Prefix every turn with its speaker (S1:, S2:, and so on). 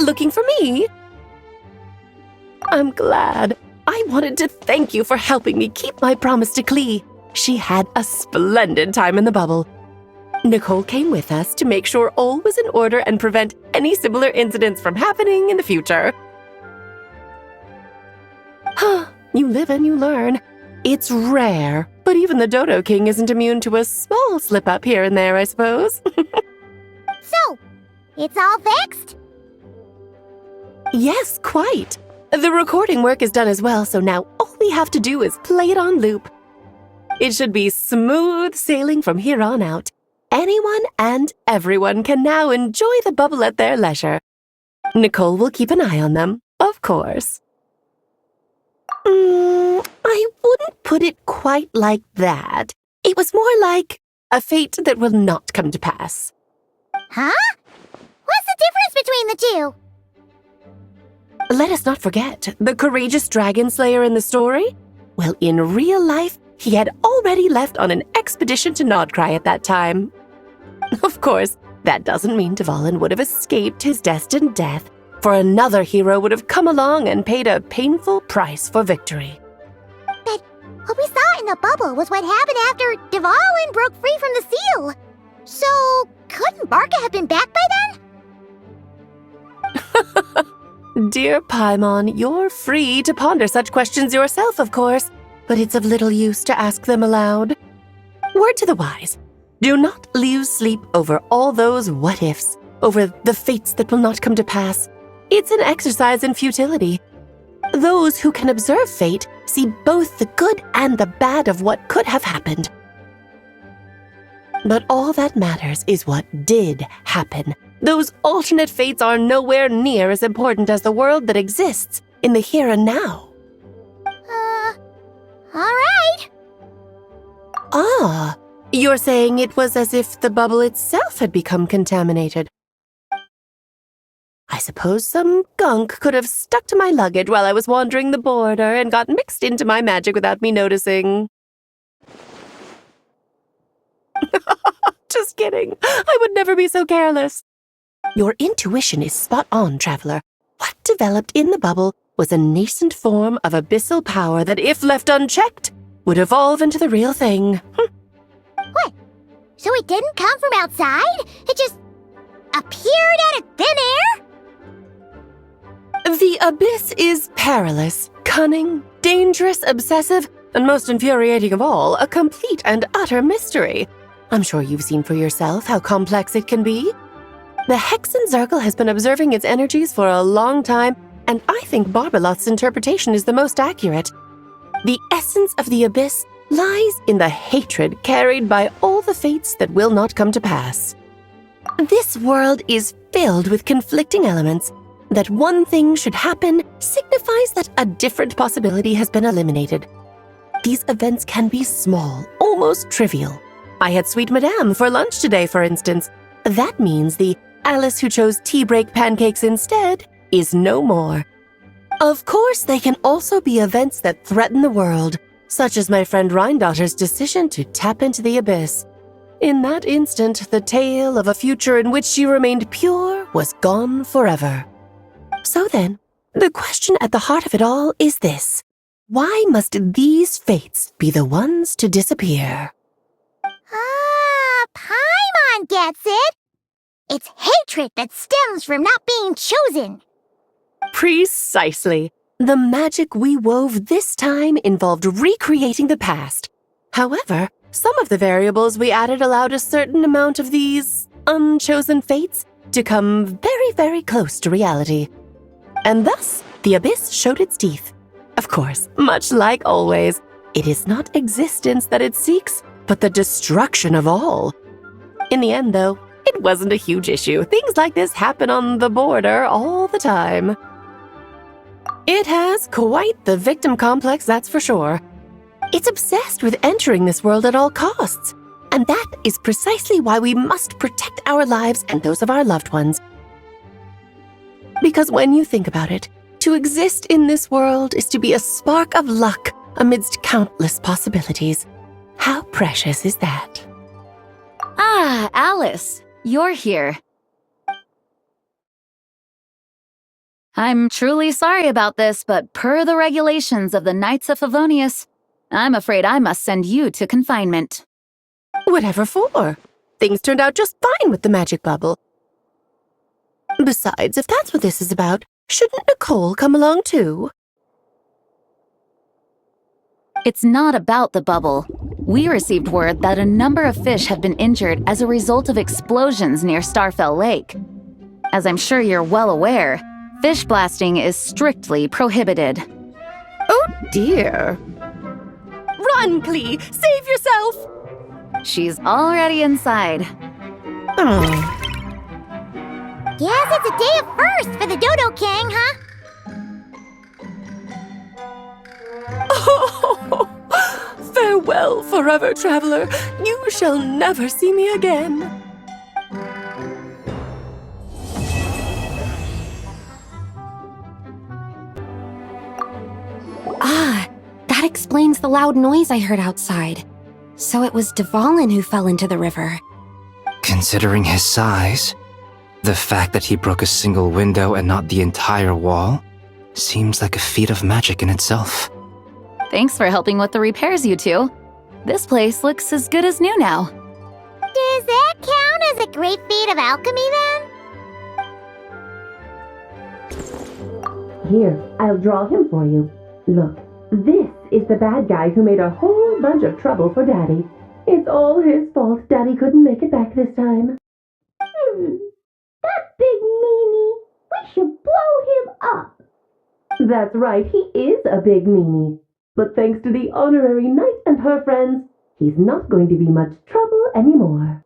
S1: looking for me? I'm glad. I wanted to thank you for helping me keep my promise to Klee. She had a splendid time in the bubble. Nicole came with us to make sure all was in order and prevent any similar incidents from happening in the future. You live and you learn. It's rare, but even the Dodo King isn't immune to a small slip-up here and there, I suppose.
S2: So, it's all fixed?
S1: Yes, quite. The recording work is done as well, so now all we have to do is play it on loop. It should be smooth sailing from here on out. Anyone and everyone can now enjoy the bubble at their leisure. Nicole will keep an eye on them, of course. I wouldn't put it quite like that. It was more like a fate that will not come to pass.
S2: Huh? What's the difference between the two?
S1: Let us not forget the courageous dragon slayer in the story. Well, in real life, he had already left on an expedition to Nodcry at that time. Of course, that doesn't mean Dvalin would have escaped his destined death, for another hero would have come along and paid a painful price for victory.
S2: But what we saw in the bubble was what happened after Dvalin broke free from the seal. So, couldn't Barca have been back by then?
S1: Dear Paimon, you're free to ponder such questions yourself, of course, but it's of little use to ask them aloud. Word to the wise, do not lose sleep over all those what-ifs, over the fates that will not come to pass. It's an exercise in futility. Those who can observe fate see both the good and the bad of what could have happened. But all that matters is what did happen. Those alternate fates are nowhere near as important as the world that exists in the here and now.
S2: All right.
S1: Ah, you're saying it was as if the bubble itself had become contaminated. I suppose some gunk could have stuck to my luggage while I was wandering the border and got mixed into my magic without me noticing. Just kidding. I would never be so careless. Your intuition is spot on, Traveler. What developed in the bubble was a nascent form of abyssal power that, if left unchecked, would evolve into the real thing.
S2: What? So it didn't come from outside? It just appeared out of thin air?
S1: The abyss is perilous, cunning, dangerous, obsessive, and most infuriating of all, a complete and utter mystery. I'm sure you've seen for yourself how complex it can be. The Hexen Zircle has been observing its energies for a long time, and I think Barbalot's interpretation is the most accurate. The essence of the abyss lies in the hatred carried by all the fates that will not come to pass. This world is filled with conflicting elements. That one thing should happen signifies that a different possibility has been eliminated. These events can be small, almost trivial. I had Sweet Madame for lunch today, for instance. That means the Alice who chose tea break pancakes instead is no more. Of course, they can also be events that threaten the world, such as my friend Rhindotter's decision to tap into the abyss. In that instant, the tale of a future in which she remained pure was gone forever. So then, the question at the heart of it all is this. Why must these fates be the ones to disappear?
S2: Paimon gets it. It's hatred that stems from not being chosen.
S1: Precisely. The magic we wove this time involved recreating the past. However, some of the variables we added allowed a certain amount of these unchosen fates to come very, very close to reality. And thus, the abyss showed its teeth. Of course, much like always, it is not existence that it seeks, but the destruction of all. In the end, though, it wasn't a huge issue. Things like this happen on the border all the time. It has quite the victim complex, that's for sure. It's obsessed with entering this world at all costs. And that is precisely why we must protect our lives and those of our loved ones. Because when you think about it, to exist in this world is to be a spark of luck amidst countless possibilities. How precious is that?
S3: Ah, Alice, you're here. I'm truly sorry about this, but per the regulations of the Knights of Favonius, I'm afraid I must send you to confinement.
S1: Whatever for? Things turned out just fine with the magic bubble. Besides, if that's what this is about, shouldn't Nicole come along too?
S3: It's not about the bubble. We received word that a number of fish have been injured as a result of explosions near Starfell Lake. As I'm sure you're well aware, fish blasting is strictly prohibited.
S1: Oh dear. Run, Clee! Save yourself!
S3: She's already inside.
S1: Oh.
S2: Guess it's a day of first for the Dodo King, huh?
S1: Oh, farewell, forever traveler. You shall never see me again.
S4: Ah, that explains the loud noise I heard outside. So it was Dvalin who fell into the river.
S5: Considering his size, the fact that he broke a single window and not the entire wall seems like a feat of magic in itself.
S3: Thanks for helping with the repairs, you two. This place looks as good as new now.
S2: Does that count as a great feat of alchemy then?
S1: Here, I'll draw him for you. Look, this is the bad guy who made a whole bunch of trouble for Daddy. It's all his fault Daddy couldn't make it back this time.
S2: That big meanie! We should blow him up!
S1: That's right, he is a big meanie. But thanks to the honorary knight and her friends, he's not going to be much trouble anymore.